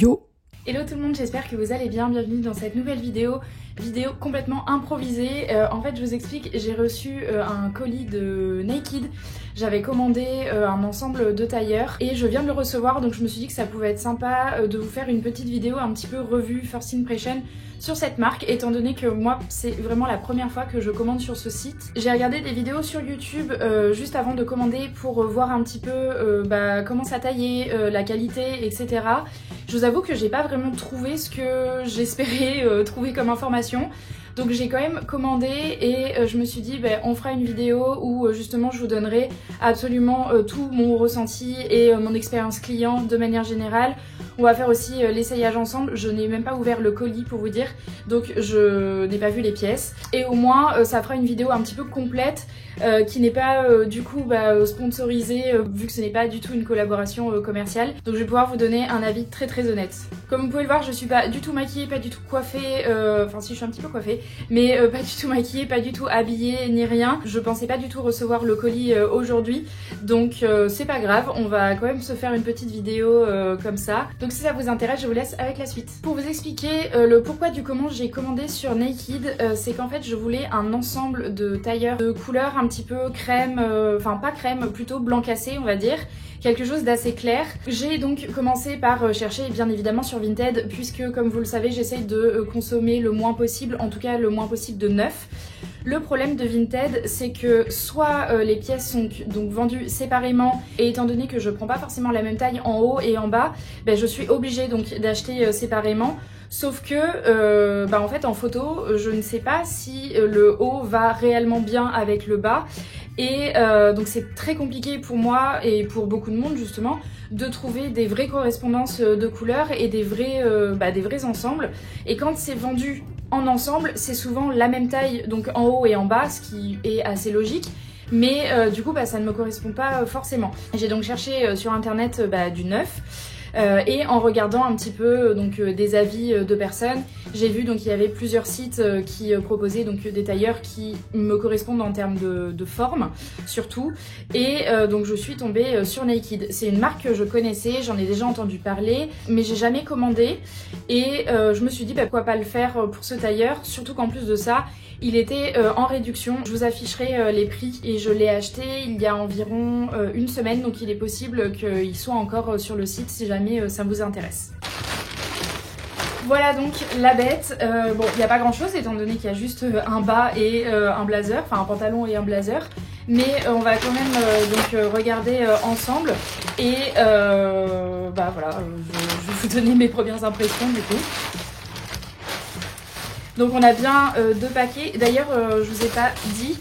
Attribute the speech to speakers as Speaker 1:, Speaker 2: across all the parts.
Speaker 1: Yo!
Speaker 2: Hello tout le monde, j'espère que vous allez bien, bienvenue dans cette nouvelle vidéo complètement improvisée. En fait je vous explique, j'ai reçu un colis de Naked, j'avais commandé un ensemble de tailleurs et je viens de le recevoir, donc je me suis dit que ça pouvait être sympa de vous faire une petite vidéo un petit peu revue, first impression sur cette marque, étant donné que moi c'est vraiment la première fois que je commande sur ce site. J'ai regardé des vidéos sur YouTube juste avant de commander pour voir un petit peu comment ça taillait, la qualité, etc. Je vous avoue que j'ai pas vraiment trouvé ce que j'espérais trouver comme information. Donc j'ai quand même commandé et je me suis dit on fera une vidéo où justement je vous donnerai absolument tout mon ressenti et mon expérience client de manière générale. On va faire aussi l'essayage ensemble, je n'ai même pas ouvert le colis pour vous dire, donc je n'ai pas vu les pièces. Et au moins ça fera une vidéo un petit peu complète qui n'est pas du coup sponsorisée vu que ce n'est pas du tout une collaboration commerciale. Donc je vais pouvoir vous donner un avis très honnête. Comme vous pouvez le voir, je suis pas du tout maquillée, pas du tout coiffée, enfin si je suis un petit peu coiffée, mais pas du tout maquillée, pas du tout habillée ni rien. Je pensais pas du tout recevoir le colis aujourd'hui, donc c'est pas grave, on va quand même se faire une petite vidéo comme ça. Donc si ça vous intéresse, je vous laisse avec la suite. Pour vous expliquer le pourquoi du comment j'ai commandé sur Naked, c'est qu'en fait je voulais un ensemble de tailleurs de couleurs un petit peu crème, enfin pas crème, plutôt blanc cassé on va dire, quelque chose d'assez clair. J'ai donc commencé par chercher bien évidemment sur Vinted, puisque comme vous le savez j'essaye de consommer le moins possible, en tout cas le moins possible de neuf. Le problème de Vinted, c'est que soit les pièces sont donc vendues séparément, et étant donné que je prends pas forcément la même taille en haut et en bas, je suis obligée donc d'acheter séparément. Sauf que en fait en photo je ne sais pas si le haut va réellement bien avec le bas, et donc c'est très compliqué pour moi et pour beaucoup de monde justement de trouver des vraies correspondances de couleurs et des vrais ensembles. Et quand c'est vendu en ensemble, c'est souvent la même taille donc en haut et en bas, ce qui est assez logique. Mais du coup ça ne me correspond pas forcément. J'ai donc cherché sur internet du neuf. Et en regardant un petit peu des avis de personnes, j'ai vu donc il y avait plusieurs sites qui proposaient donc des tailleurs qui me correspondent en termes de forme surtout, et donc je suis tombée sur Naked. C'est une marque que je connaissais, j'en ai déjà entendu parler, mais j'ai jamais commandé, et je me suis dit pourquoi pas le faire pour ce tailleur, surtout qu'en plus de ça il était en réduction. Je vous afficherai les prix, et je l'ai acheté il y a environ une semaine, donc il est possible qu'il soit encore sur le site si jamais ça vous intéresse. Voilà donc la bête. Bon, il n'y a pas grand chose étant donné qu'il y a juste un bas et un blazer, enfin un pantalon et un blazer. Mais on va quand même regarder ensemble, et voilà, je vais vous donner mes premières impressions du coup. Donc on a bien deux paquets. D'ailleurs je vous ai pas dit,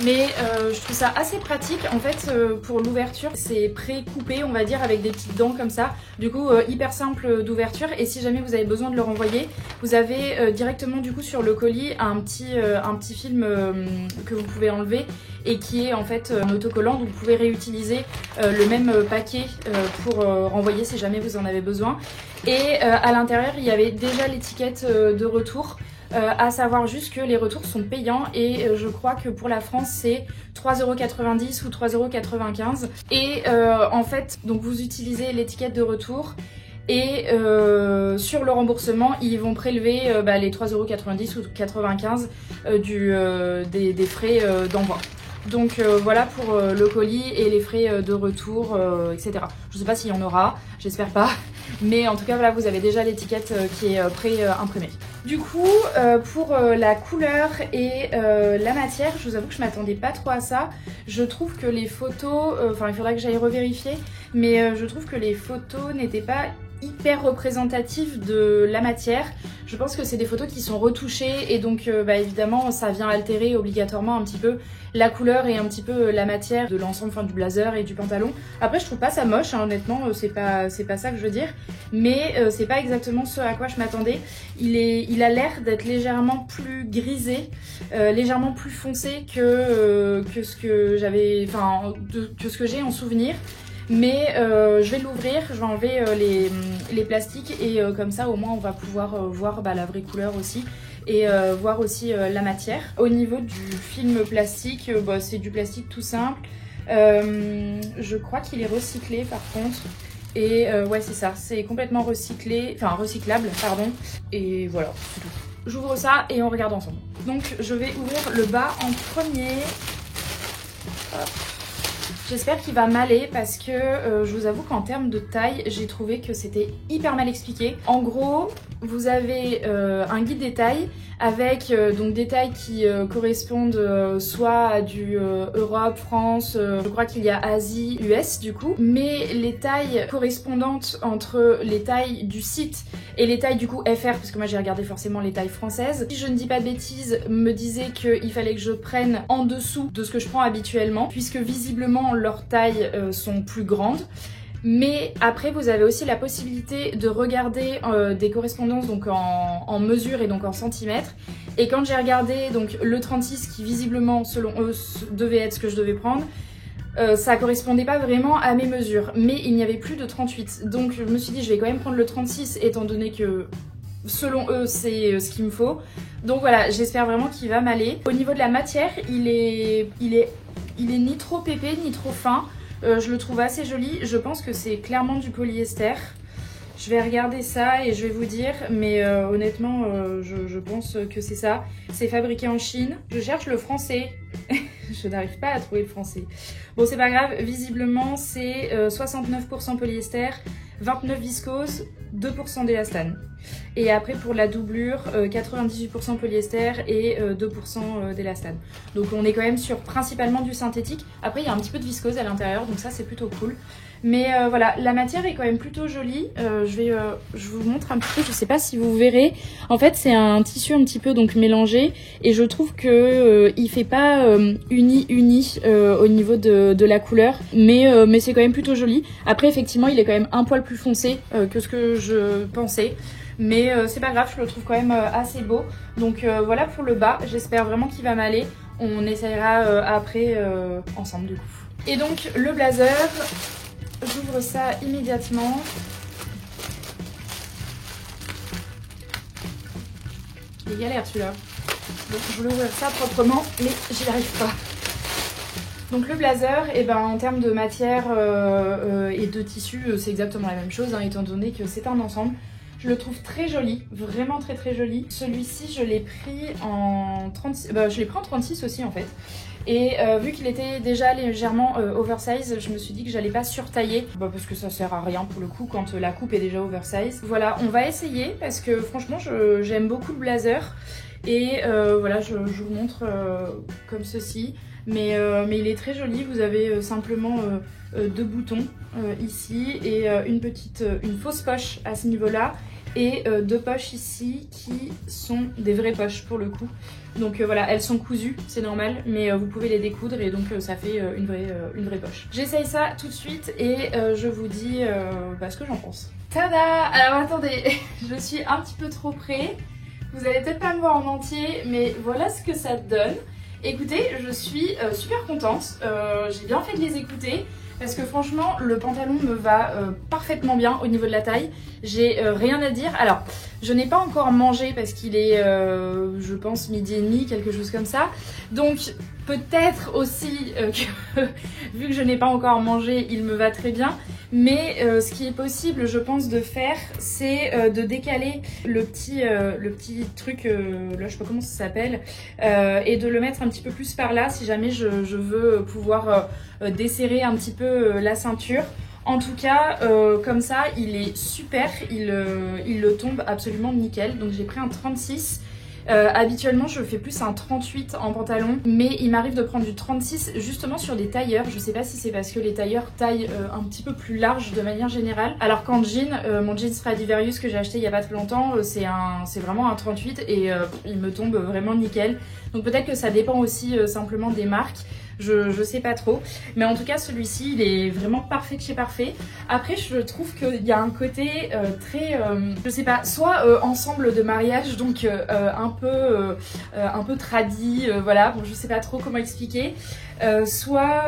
Speaker 2: mais je trouve ça assez pratique en fait pour l'ouverture. C'est pré-coupé on va dire avec des petites dents comme ça. Du coup hyper simple d'ouverture, et si jamais vous avez besoin de le renvoyer, vous avez directement du coup sur le colis un petit film que vous pouvez enlever et qui est en fait un autocollant. Donc vous pouvez réutiliser le même paquet pour renvoyer si jamais vous en avez besoin. Et à l'intérieur il y avait déjà l'étiquette de retour. À savoir juste que les retours sont payants, et je crois que pour la France c'est 3,90 € ou 3,95 €. Et en fait donc vous utilisez l'étiquette de retour, et sur le remboursement ils vont prélever les 3,90 € ou 95 € des frais d'envoi. Donc voilà pour le colis et les frais de retour, etc. Je sais pas s'il y en aura, j'espère pas, mais en tout cas voilà, vous avez déjà l'étiquette qui est pré-imprimée. Du coup pour la couleur et la matière, je vous avoue que je m'attendais pas trop à ça. Je trouve que les photos, il faudra que j'aille revérifier, mais je trouve que les photos n'étaient pas hyper représentative de la matière. Je pense que c'est des photos qui sont retouchées, et donc évidemment ça vient altérer obligatoirement un petit peu la couleur et un petit peu la matière de l'ensemble, du blazer et du pantalon. Après je trouve pas ça moche hein, honnêtement, c'est pas ça que je veux dire, mais c'est pas exactement ce à quoi je m'attendais. Il a l'air d'être légèrement plus grisé, légèrement plus foncé que ce que j'avais, que ce que j'ai en souvenir. Mais je vais l'ouvrir, je vais enlever les plastiques, et comme ça au moins on va pouvoir voir la vraie couleur aussi, et voir aussi la matière. Au niveau du film plastique, c'est du plastique tout simple. Je crois qu'il est recyclé par contre, Et ouais c'est ça, c'est complètement recyclé, enfin recyclable pardon. Et voilà, c'est tout. J'ouvre ça et on regarde ensemble. Donc je vais ouvrir le bas en premier. Hop. J'espère qu'il va m'aller parce que je vous avoue qu'en termes de taille, j'ai trouvé que c'était hyper mal expliqué. En gros, vous avez un guide des tailles avec donc des tailles qui correspondent soit à du Europe, France, je crois qu'il y a Asie, US du coup. Mais les tailles correspondantes entre les tailles du site et les tailles du coup FR, parce que moi j'ai regardé forcément les tailles françaises, si je ne dis pas de bêtises, me disait qu'il fallait que je prenne en dessous de ce que je prends habituellement, puisque visiblement leurs tailles sont plus grandes. Mais après vous avez aussi la possibilité de regarder des correspondances donc en mesure et donc en centimètres. Et quand j'ai regardé donc le 36 qui visiblement selon eux devait être ce que je devais prendre, ça correspondait pas vraiment à mes mesures, mais il n'y avait plus de 38. Donc je me suis dit je vais quand même prendre le 36 étant donné que selon eux c'est ce qu'il me faut. Donc voilà, j'espère vraiment qu'il va m'aller. Au niveau de la matière, il est ni trop épais ni trop fin. Je le trouve assez joli. Je pense que c'est clairement du polyester. Je vais regarder ça et je vais vous dire, mais honnêtement, je pense que c'est ça. C'est fabriqué en Chine. Je cherche le français. Je n'arrive pas à trouver le français. Bon, c'est pas grave. Visiblement, c'est 69% polyester, 29% viscose, 2% d'élastane. Et après, pour la doublure, 98% polyester et 2% d'élastane. Donc on est quand même sur principalement du synthétique. Après, il y a un petit peu de viscose à l'intérieur, donc ça, c'est plutôt cool. Mais voilà, la matière est quand même plutôt jolie. Je vous montre un petit peu, je sais pas si vous verrez. En fait, c'est un tissu un petit peu donc mélangé et je trouve que il fait pas uni au niveau de la couleur, mais c'est quand même plutôt joli. Après, effectivement, il est quand même un poil plus foncé que ce que je pensais. Mais c'est pas grave, je le trouve quand même assez beau. Donc voilà pour le bas, j'espère vraiment qu'il va m'aller. On essayera après ensemble du coup. Et donc le blazer, j'ouvre ça immédiatement. Il est galère celui-là. Donc je voulais ouvrir ça proprement, mais j'y arrive pas. Donc le blazer, et ben, en termes de matière et de tissu, c'est exactement la même chose, hein, étant donné que c'est un ensemble. Je le trouve très joli, vraiment très très joli. Celui-ci, je l'ai pris en 36, je l'ai pris en 36 aussi en fait. Et vu qu'il était déjà légèrement oversize, je me suis dit que j'allais pas surtailler, parce que ça sert à rien pour le coup quand la coupe est déjà oversize. Voilà, on va essayer parce que franchement j'aime beaucoup le blazer. Et voilà, je vous montre comme ceci. Mais il est très joli, vous avez simplement deux boutons ici et une fausse poche à ce niveau-là. Et deux poches ici qui sont des vraies poches pour le coup. Donc voilà, elles sont cousues, c'est normal, mais vous pouvez les découdre et donc ça fait une vraie poche. J'essaye ça tout de suite et je vous dis ce que j'en pense. Tada! Alors attendez, je suis un petit peu trop près. Vous allez peut-être pas me voir en entier, mais voilà ce que ça donne. Écoutez, je suis super contente, j'ai bien fait de les écouter. Parce que franchement, le pantalon me va parfaitement bien au niveau de la taille. J'ai rien à dire. Alors, je n'ai pas encore mangé parce qu'il est, je pense, midi et demi, quelque chose comme ça. Donc, peut-être aussi que, vu que je n'ai pas encore mangé, il me va très bien. Mais ce qui est possible, je pense, de faire, c'est de décaler le petit truc, là je sais pas comment ça s'appelle, et de le mettre un petit peu plus par là si jamais je veux pouvoir desserrer un petit peu la ceinture. En tout cas, comme ça, il est super, il le tombe absolument nickel. Donc j'ai pris un 36. Habituellement je fais plus un 38 en pantalon, mais il m'arrive de prendre du 36 justement sur les tailleurs. Je sais pas si c'est parce que les tailleurs taillent un petit peu plus large de manière générale, alors qu'en jean, mon jean Stradivarius que j'ai acheté il y a pas très longtemps, c'est vraiment un 38 et il me tombe vraiment nickel. Donc peut-être que ça dépend aussi simplement des marques. Je sais pas trop, mais en tout cas celui-ci il est vraiment parfait de chez parfait. Après je trouve qu'il y a un côté très, je sais pas, soit ensemble de mariage, donc un peu tradi, voilà, bon je sais pas trop comment expliquer, soit,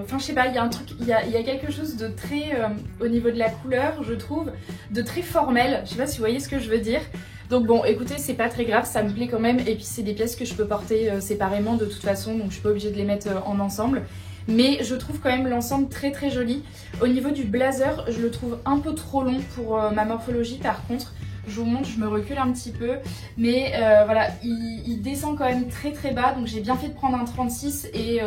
Speaker 2: enfin je sais pas, il y a un truc, il y a quelque chose de très, au niveau de la couleur je trouve, de très formel, je sais pas si vous voyez ce que je veux dire. Donc bon, écoutez, c'est pas très grave, ça me plaît quand même. Et puis c'est des pièces que je peux porter séparément de toute façon, donc je suis pas obligée de les mettre en ensemble. mais je trouve quand même l'ensemble très joli. Au niveau du blazer, je le trouve un peu trop long pour ma morphologie par contre. Je vous montre, je me recule un petit peu, mais voilà, il descend quand même très bas, donc j'ai bien fait de prendre un 36 et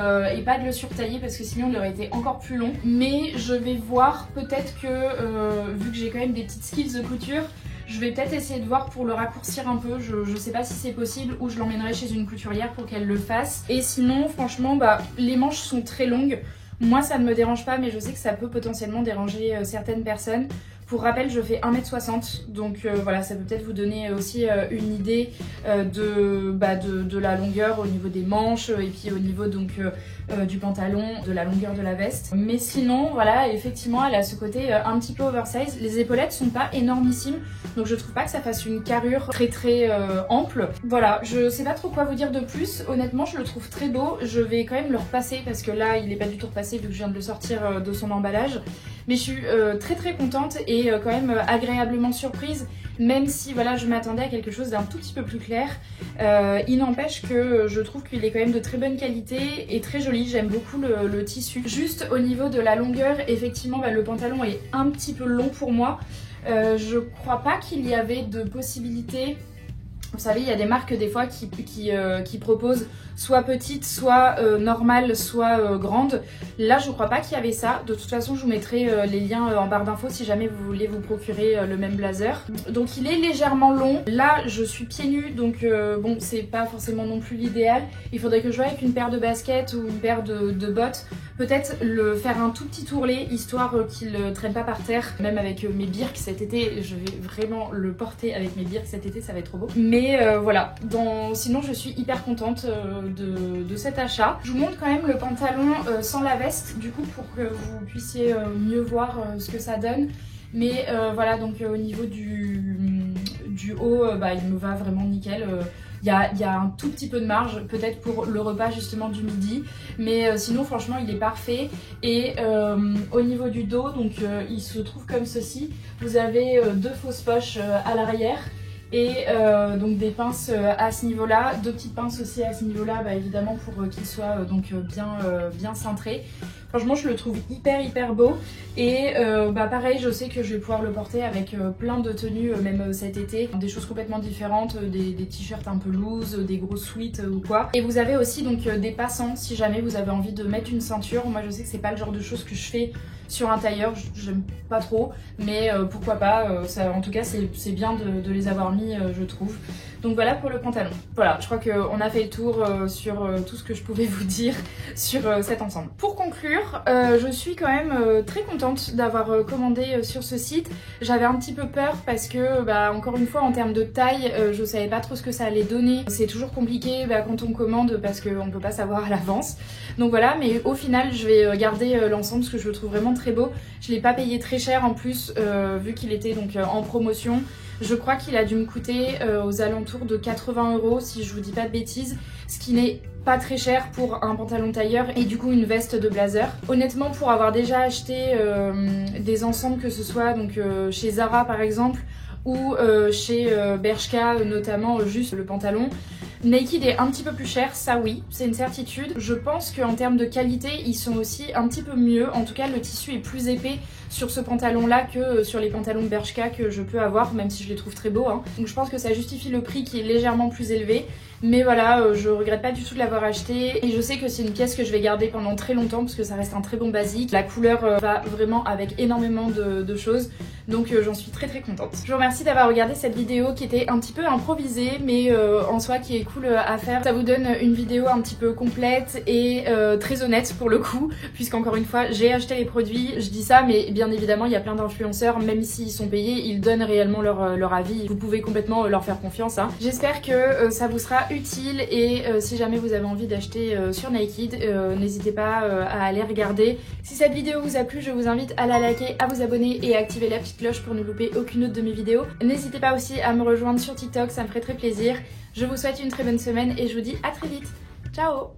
Speaker 2: pas de le surtailler parce que sinon il aurait été encore plus long. Mais je vais voir peut-être que, vu que j'ai quand même des petites skills de couture, je vais peut-être essayer de voir pour le raccourcir un peu, je sais pas si c'est possible ou je l'emmènerai chez une couturière pour qu'elle le fasse. Et sinon, franchement, les manches sont très longues. Moi ça ne me dérange pas, mais je sais que ça peut potentiellement déranger certaines personnes. Pour rappel, je fais 1m60, donc voilà, ça peut peut-être vous donner aussi une idée de la longueur au niveau des manches et puis au niveau donc du pantalon, de la longueur de la veste. Mais sinon, voilà, effectivement, elle a ce côté un petit peu oversize. Les épaulettes sont pas énormissimes, donc je trouve pas que ça fasse une carrure très ample. Voilà, je sais pas trop quoi vous dire de plus. Honnêtement, je le trouve très beau. Je vais quand même le repasser parce que là, il est pas du tout repassé vu que je viens de le sortir de son emballage. Mais je suis très contente et quand même agréablement surprise, même si voilà, je m'attendais à quelque chose d'un tout petit peu plus clair. Il n'empêche que je trouve qu'il est quand même de très bonne qualité et très joli. J'aime beaucoup le tissu. Juste au niveau de la longueur, effectivement le pantalon est un petit peu long pour moi. Je crois pas qu'il y avait de possibilité. Vous savez, il y a des marques des fois qui proposent soit petite, soit normale, soit grande. Là, je crois pas qu'il y avait ça. De toute façon, je vous mettrai les liens en barre d'infos si jamais vous voulez vous procurer le même blazer. Donc, il est légèrement long. Là, je suis pieds nus, donc bon, c'est pas forcément non plus l'idéal. Il faudrait que je voie avec une paire de baskets ou une paire de bottes. Peut-être le faire un tout petit ourlet, histoire qu'il ne traîne pas par terre. Même avec mes birks cet été, je vais vraiment le porter avec mes birks cet été, ça va être trop beau. Mais voilà, sinon je suis hyper contente de cet achat. Je vous montre quand même le pantalon sans la veste, du coup, pour que vous puissiez mieux voir ce que ça donne. Mais voilà, donc au niveau du haut, il me va vraiment nickel. Il y a un tout petit peu de marge, peut-être pour le repas justement du midi, mais sinon franchement il est parfait. Et au niveau du dos, donc il se trouve comme ceci. Vous avez deux fausses poches à l'arrière et donc des pinces à ce niveau là, deux petites pinces aussi à ce niveau là, évidemment pour qu'il soit donc bien cintré. Franchement je le trouve hyper beau et pareil, je sais que je vais pouvoir le porter avec plein de tenues même cet été, des choses complètement différentes, des t-shirts un peu loose, des gros sweats ou quoi. Et vous avez aussi donc des passants si jamais vous avez envie de mettre une ceinture. Moi je sais que c'est pas le genre de choses que je fais sur un tailleur, j'aime pas trop, mais pourquoi pas, en tout cas c'est bien de les avoir mis je trouve. Donc voilà pour le pantalon. Voilà, je crois qu'on a fait le tour sur tout ce que je pouvais vous dire sur cet ensemble. Pour conclure, je suis quand même très contente d'avoir commandé sur ce site. J'avais un petit peu peur parce que, encore une fois, en termes de taille, je savais pas trop ce que ça allait donner. C'est toujours compliqué quand on commande parce qu'on peut pas savoir à l'avance. Donc voilà, mais au final, je vais garder l'ensemble parce que je le trouve vraiment très beau. Je l'ai pas payé très cher en plus, vu qu'il était donc en promotion. Je crois qu'il a dû me coûter aux alentours de 80 € si je vous dis pas de bêtises, ce qui n'est pas très cher pour un pantalon tailleur et du coup une veste de blazer. Honnêtement, pour avoir déjà acheté des ensembles, que ce soit donc chez Zara par exemple ou chez Bershka notamment, juste le pantalon, Naked est un petit peu plus cher, ça oui, c'est une certitude. Je pense qu'en termes de qualité, ils sont aussi un petit peu mieux. En tout cas, le tissu est plus épais sur ce pantalon-là que sur les pantalons Bershka que je peux avoir, même si je les trouve très beaux. Donc je pense que ça justifie le prix qui est légèrement plus élevé. Mais voilà, je regrette pas du tout de l'avoir acheté. Et je sais que c'est une pièce que je vais garder pendant très longtemps parce que ça reste un très bon basique. La couleur va vraiment avec énormément de choses. Donc j'en suis très contente. Je vous remercie d'avoir regardé cette vidéo qui était un petit peu improvisée, mais en soi qui est cool à faire. Ça vous donne une vidéo un petit peu complète et très honnête pour le coup, puisqu'encore une fois j'ai acheté les produits. Je dis ça, mais bien évidemment il y a plein d'influenceurs, même s'ils sont payés, ils donnent réellement leur avis. Vous pouvez complètement leur faire confiance. J'espère que ça vous sera utile et si jamais vous avez envie d'acheter sur Naked, n'hésitez pas à aller regarder. Si cette vidéo vous a plu, je vous invite à la liker, à vous abonner et à activer la petite cloche pour ne louper aucune autre de mes vidéos. N'hésitez pas aussi à me rejoindre sur TikTok, ça me ferait très plaisir. Je vous souhaite une très bonne semaine et je vous dis à très vite. Ciao!